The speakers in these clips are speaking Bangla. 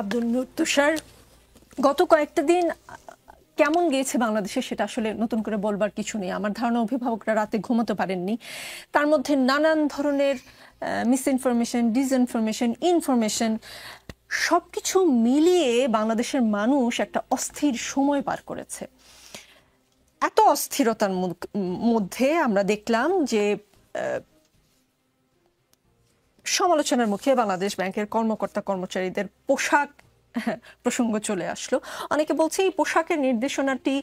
আব্দুল নূর তুষার, গত কয়েকটা দিন কেমন গিয়েছে বাংলাদেশে সেটা আসলে নতুন করে বলবার কিছু নেই। আমার ধারণা অভিভাবকরা রাতে ঘুমোতে পারেননি। তার মধ্যে নানান ধরনের মিস ইনফরমেশন, ডিসইনফরমেশন, ইনফরমেশন সবকিছু মিলিয়ে বাংলাদেশের মানুষ একটা অস্থির সময় পার করেছে। এত অস্থিরতার মধ্যে আমরা দেখলাম যে সমালোচনার মুখে বাংলাদেশ ব্যাংকের কর্মকর্তা কর্মচারীদের পোশাক প্রসঙ্গ চলে আসলো। অনেকে বলছে এই পোশাকের নির্দেশনাটি,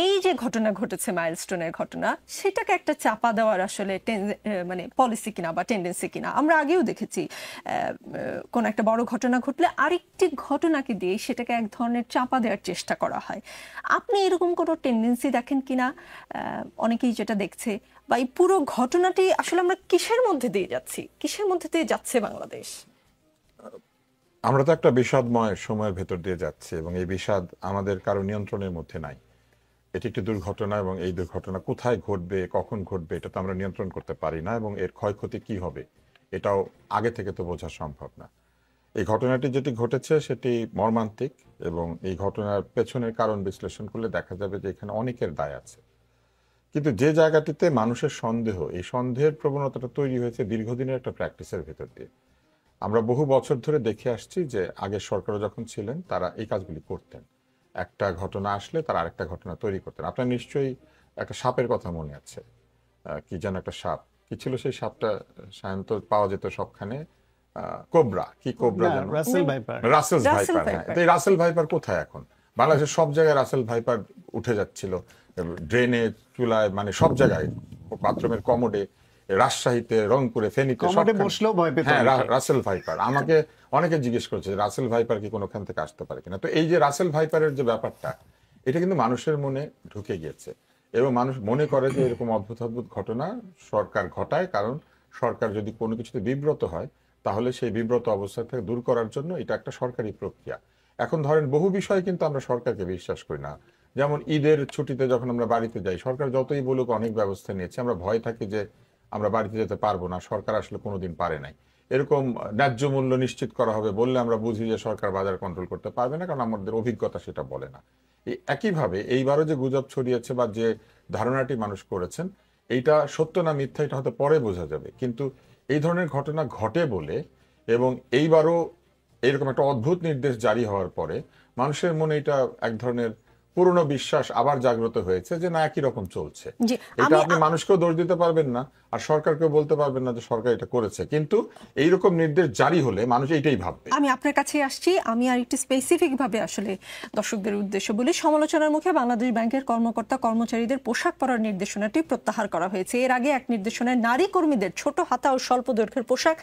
এই যে ঘটনা ঘটেছে মাইলস্টোনের ঘটনা, সেটাকে একটা চাপা দেওয়ার আসলে মানে পলিসি কিনা বা টেন্ডেন্সি কিনা। আমরা আগেও দেখেছি কোন একটা বড় ঘটনা ঘটলে আরেকটি ঘটনাকে দিয়ে সেটাকে এক ধরনের চাপা দেওয়ার চেষ্টা করা হয়। আপনি এরকম কোনো টেন্ডেন্সি দেখেন কিনা? অনেকেই যেটা দেখছে, বা এই পুরো ঘটনাটি আসলে আমরা কিসের মধ্যে দিয়ে যাচ্ছি, কিসের মধ্যে দিয়ে যাচ্ছে বাংলাদেশ? আমরা তো একটা বিষাদময় সময়ের ভেতর দিয়ে যাচ্ছি এবং এই বিষাদ আমাদের কারো নিয়ন্ত্রণের মধ্যে নাই। এটি একটি দুর্ঘটনা এবং এই দুর্ঘটনা কোথায় ঘটবে, কখন ঘটবে, এটা তো আমরা নিয়ন্ত্রণ করতে পারি না এবং এর ক্ষয়ক্ষতি কি হবে এটাও আগে থেকে তো বোঝা সম্ভব না। এই ঘটনাটি যেটি ঘটেছে সেটি মর্মান্তিক এবং এই ঘটনার পেছনের কারণ বিশ্লেষণ করলে দেখা যাবে যে এখানে অনেকের দায় আছে। কিন্তু যে জায়গাটিতে মানুষের সন্দেহ, এই সন্দেহের প্রবণতাটা তৈরি হয়েছে দীর্ঘদিনের একটা প্র্যাকটিসের ভেতর দিয়ে। আমরা বহু বছর ধরে দেখে আসছি যে আগের সরকারও যখন ছিলেন তারা এই কাজগুলি করতেন। একটা ঘটনা আসলে তারা আরেকটা ঘটনা তৈরি করতেন। আপনার নিশ্চয়ই একটা সাপের কথা মনে আছে, কি যেন একটা সাপ, কি ছিল সেই সাপটা? সাধারণত পাওয়া যেত সবখানে, কোবরা, কি কোবরা যেন, রাসেল ভাইপার। হ্যাঁ, এই রাসেল ভাইপার কোথায় এখন? বাংলাদেশের সব জায়গায় রাসেল ভাইপার উঠে যাচ্ছিল, ড্রেনে, চুলায়, মানে সব জায়গায়, বাথরুমের কমোডে, রাজশাহীতে, রংপুরে, ফেনীতে, হ্যাঁ রাসেল ভাইপার। আমাকে অনেকে জিজ্ঞেস করছে রাসেল ভাইপার কি কোনোখান থেকে আসতে পারে কিনা। তো এই যে রাসেল ভাইপারের যে ব্যাপারটা, এটা কিন্তু মানুষের মনে ঢুকে গিয়েছে এবং মানুষ মনে করে যে এরকম অদ্ভুত অদ্ভুত ঘটনা সরকার ঘটায়, কারণ সরকার যদি কোনো কিছুতে বিব্রত হয় তাহলে সেই বিব্রত অবস্থা থেকে দূর করার জন্য এটা একটা সরকারি প্রক্রিয়া। এখন ধরেন বহু বিষয়ে কিন্তু আমরা সরকারকে বিশ্বাস করি না। যেমন ঈদের ছুটিতে যখন আমরা বাড়িতে যাই, সরকার যতই বলুক অনেক ব্যবস্থা নিয়েছে, আমরা ভয় থাকি যে আমরা বাড়িতে যেতে পারবো না, সরকার আসলে কোনোদিন পারে নাই। এরকম ন্যায্য মূল্য নিশ্চিত করা হবে বললে আমরা বুঝি যে সরকার বাজার কন্ট্রোল করতে পারবে না, কারণ আমাদের অভিজ্ঞতা সেটা বলে না। এই একইভাবে এইবারও যে গুজব ছড়িয়েছে বা যে ধারণাটি মানুষ করেছেন, এইটা সত্য না মিথ্যা এটা হয়তো পরে বোঝা যাবে, কিন্তু এই ধরনের ঘটনা ঘটে বলে এবং এইবারও এরকম একটা অদ্ভুত নির্দেশ জারি হওয়ার পরে মানুষের মনে এটা এক ধরনের পুরনো বিশ্বাস আবার জাগ্রত হয়েছে যে না, একই রকম চলছে। এটা আপনি মানুষকেও দোষ দিতে পারবেন না আর সরকারকেও বলতে পারবেন না যে সরকার এটা করেছে, কিন্তু এইরকম নির্দেশ জারি হলে মানুষ এইটাই ভাববে। আমি আপনার কাছে আসছি, আমি আর একটু স্পেসিফিক ভাবে আসলে দর্শকদের উদ্দেশ্য বলি। সমালোচনার মুখে বাংলাদেশ ব্যাংকের কর্মকর্তা কর্মচারীদের পোশাক পরার নির্দেশনাটি প্রত্যাহার করা হয়েছে। এর আগে এক নির্দেশনায় নারী কর্মীদের ছোট হাতা ও স্বল্প দৈর্ঘ্যের পোশাক,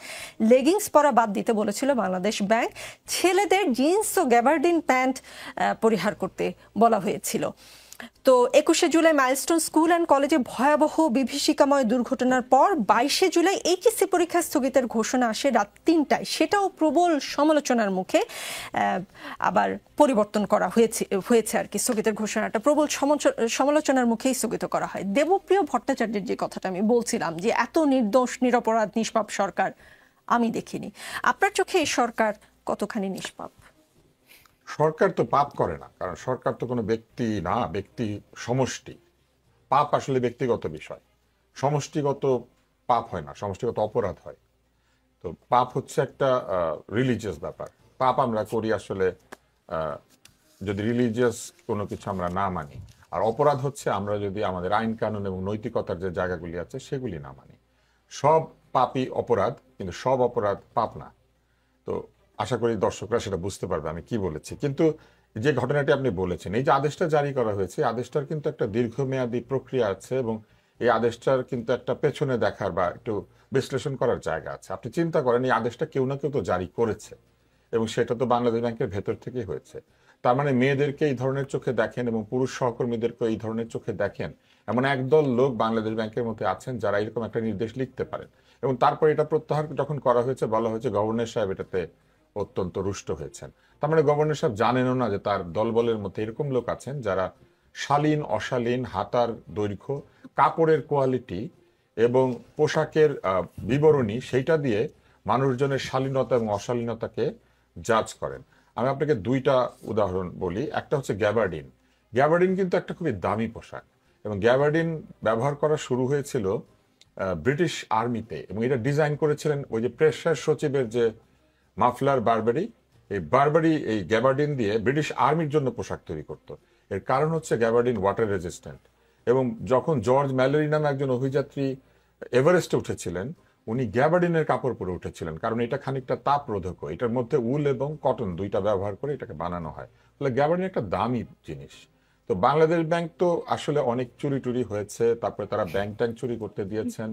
লেগিংস পরা বাদ দিতে বলেছিল বাংলাদেশ ব্যাংক। ছেলেদের জিন্স ও গ্যাবার্ডিন প্যান্ট পরিহার করতে বলা হয়েছিল। তো 21শে জুলাই মাইলস্টোন স্কুল অ্যান্ড কলেজে ভয়াবহ বিভীষিকাময় দুর্ঘটনার পর 22শে জুলাই এইচএসসি পরীক্ষা স্থগিতের ঘোষণা আসে রাত 3টায়। সেটাও প্রবল সমালোচনার মুখে আবার পরিবর্তন করা হয়েছে আর কি। স্থগিতের ঘোষণাটা প্রবল সমালোচনার মুখেই স্থগিত করা হয়। দেবপ্রিয় ভট্টাচার্যের যে কথাটা আমি বলছিলাম যে এত নির্দোষ নিরপরাধ নিষ্পাপ সরকার আমি দেখিনি। আপনার চোখে এই সরকার কতখানি নিষ্পাপ? সরকার তো পাপ করে না, কারণ সরকার তো কোনো ব্যক্তি না, ব্যক্তি সমষ্টি। পাপ আসলে ব্যক্তিগত বিষয়, সমষ্টিগত পাপ হয় না, সমষ্টিগত অপরাধ হয়। তো পাপ হচ্ছে একটা রিলিজিয়াস ব্যাপার। পাপ আমরা করি আসলে যদি রিলিজিয়াস কোনো কিছু আমরা না মানি, আর অপরাধ হচ্ছে আমরা যদি আমাদের আইন কানুন এবং নৈতিকতার যে জায়গাগুলি আছে সেগুলি না মানি। সব পাপই অপরাধ, কিন্তু সব অপরাধ পাপ না। তো আশা করি দর্শকরা সেটা বুঝতে পারবে আমি কি বলেছি। কিন্তু যে ঘটনাটি আপনি বলেছেন, এই যে আদেশটা জারি করা হয়েছে, আদেশটার কিন্তু একটা দীর্ঘমেয়াদী প্রক্রিয়া আছে এবং এই আদেশটার কিন্তু একটা পেছনে দেখার বা একটু বিশ্লেষণ করার জায়গা আছে। আপনি চিন্তা করেন, এই আদেশটা কেউ না কেউ তো জারি করেছে এবং সেটা তো বাংলাদেশ ব্যাংকের ভেতর থেকেই হয়েছে। তার মানে মেয়েদেরকে এই ধরনের চোখে দেখেন এবং পুরুষ সহকর্মীদেরকে এই ধরনের চোখে দেখেন এমন একদল লোক বাংলাদেশ ব্যাংকের মধ্যে আছেন যারা এরকম একটা নির্দেশ লিখতে পারেন। এবং তারপর এটা প্রত্যাহার যখন করা হয়েছে, বলা হয়েছে গভর্নর সাহেব এটাতে অত্যন্ত রুষ্ট হয়েছেন। তার মানে গভর্নর সাহেব জানেনও না যে তার দলবলের মধ্যে এরকম লোক আছেন যারা শালীন অশালীন হাতার দৈর্ঘ্য, কাপড়ের কোয়ালিটি এবং পোশাকের বিবরণী, সেইটা দিয়ে মানুষজনের শালীনতা এবং অশালীনতাকে জাজ করেন। আমি আপনাকে দুইটা উদাহরণ বলি। একটা হচ্ছে গ্যাবার্ডিন। গ্যাবার্ডিন কিন্তু একটা খুবই দামি পোশাক, এবং গ্যাবার্ডিন ব্যবহার করা শুরু হয়েছিল ব্রিটিশ আর্মিতে, এবং এটা ডিজাইন করেছিলেন ওই যে প্রেসার সচিবের যে মাফলার বারবারি, এই গ্যাবার্ডিন দিয়ে ব্রিটিশ আর্মির জন্য পোশাক তৈরি করতো। এর কারণ হচ্ছে গ্যাবার্ডিন ওয়াটার রেজিস্ট্যান্ট। এবং যখন জর্জ ম্যালোরি নামে একজন অভিযাত্রী এভারেস্টে উঠেছিলেন, উনি গ্যাবার্ডিনের কাপড় পরে উঠেছিলেন, কারণ এটা খানিকটা তাপ রোধক। এটার মধ্যে উল এবং কটন দুইটা ব্যবহার করে এটাকে বানানো হয়। তাহলে গ্যাবার্ডিন একটা দামি জিনিস। তো বাংলাদেশ ব্যাংক তো আসলে অনেক চুরি টুরি হয়েছে, তারপরে তারা ব্যাংক ট্যাঙ্ক চুরি করতে দিয়েছেন,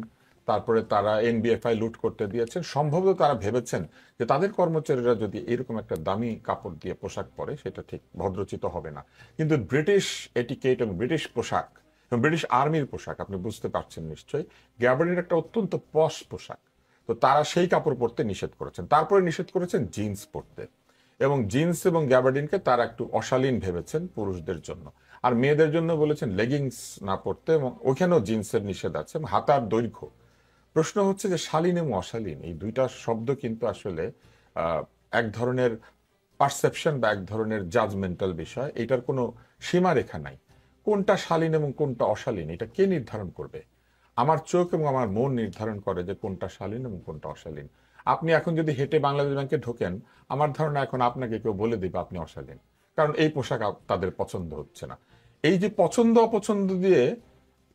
তারপরে তারা এনবিএফআই লুট করতে দিয়েছেন। সম্ভবত তারা ভেবেছেন যে তাদের কর্মচারীরা যদি এরকম একটা দামি কাপড় দিয়ে পোশাক পরে সেটা ঠিক ভদ্রচিত হবে না। কিন্তু ব্রিটিশ এটিকেট এবং ব্রিটিশ পোশাক এবং ব্রিটিশ আর্মির পোশাক, আপনি বুঝতে পারছেন নিশ্চয়ই, গ্যাবার্ডিনের একটা অত্যন্ত পশ পোশাক। তো তারা সেই কাপড় পরতে নিষেধ করেছেন। তারপরে নিষেধ করেছেন জিন্স পরতে, এবং জিন্স এবং গ্যাবার্ডিনকে তারা একটু অশালীন ভেবেছেন পুরুষদের জন্য। আর মেয়েদের জন্য বলেছেন লেগিংস না পরতে, এবং ওখানেও জিন্সের নিষেধ আছে, হাতার দৈর্ঘ্য। প্রশ্ন হচ্ছে যে শালীন এবং অশালীন এই দুইটা শব্দ কিন্তু আসলে এক ধরনের পারসেপশন বা এক ধরনের জাজমেন্টাল বিষয়। এটার কোনো সীমারেখা নাই। কোনটা শালীন এবং কোনটা অশালীন এটা কে নির্ধারণ করবে? আমার চোখ এবং আমার মন নির্ধারণ করে যে কোনটা শালীন এবং কোনটা অশালীন। আপনি এখন যদি হেঁটে বাংলাদেশ ব্যাংকে ঢোকেন, আমার ধারণা এখন আপনাকে কেউ বলে দিবে আপনি অশালীন, কারণ এই পোশাক তাদের পছন্দ হচ্ছে না। এই যে পছন্দ অপছন্দ দিয়ে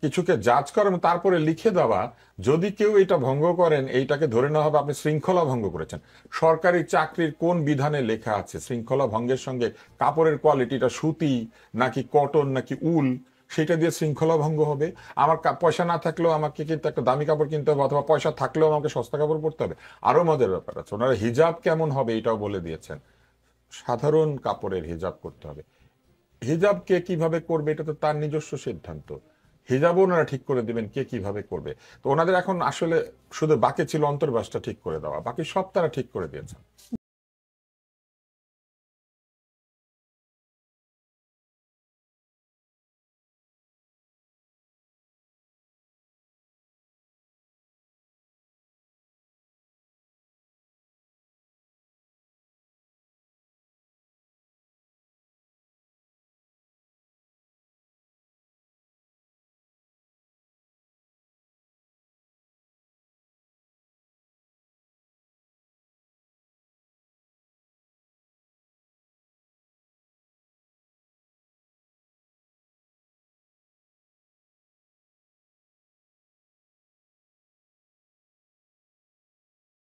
কিছুকে জাজ করা এবং তারপরে লিখে দেওয়া, যদি কেউ এটা ভঙ্গ করেন এইটাকে ধরে নেওয়া হবে আপনি শৃঙ্খলা ভঙ্গ করেছেন। সরকারি চাকরির কোন বিধানে লেখা আছে শৃঙ্খলা ভঙ্গের সঙ্গে কাপড়ের কোয়ালিটিটা সুতি নাকি কটন নাকি উল সেটা দিয়ে শৃঙ্খলা ভঙ্গ হবে? আমার পয়সা না থাকলেও আমাকে কিন্তু একটা দামি কাপড় কিনতে হবে, অথবা পয়সা থাকলেও আমাকে সস্তা কাপড় পরতে হবে। আরো মজার ব্যাপার আছে, ওনারা হিজাব কেমন হবে এটাও বলে দিয়েছেন। সাধারণ কাপড়ের হিজাব করতে হবে। হিজাব কে কিভাবে করবে এটা তো তার নিজস্ব সিদ্ধান্ত। হিজাবও ওনারা ঠিক করে দিবেন কে কিভাবে করবে। তো ওনাদের এখন আসলে শুধু বাকি ছিল অন্তর্বাসটা ঠিক করে দেওয়া, বাকি সব তারা ঠিক করে দিয়েছেন।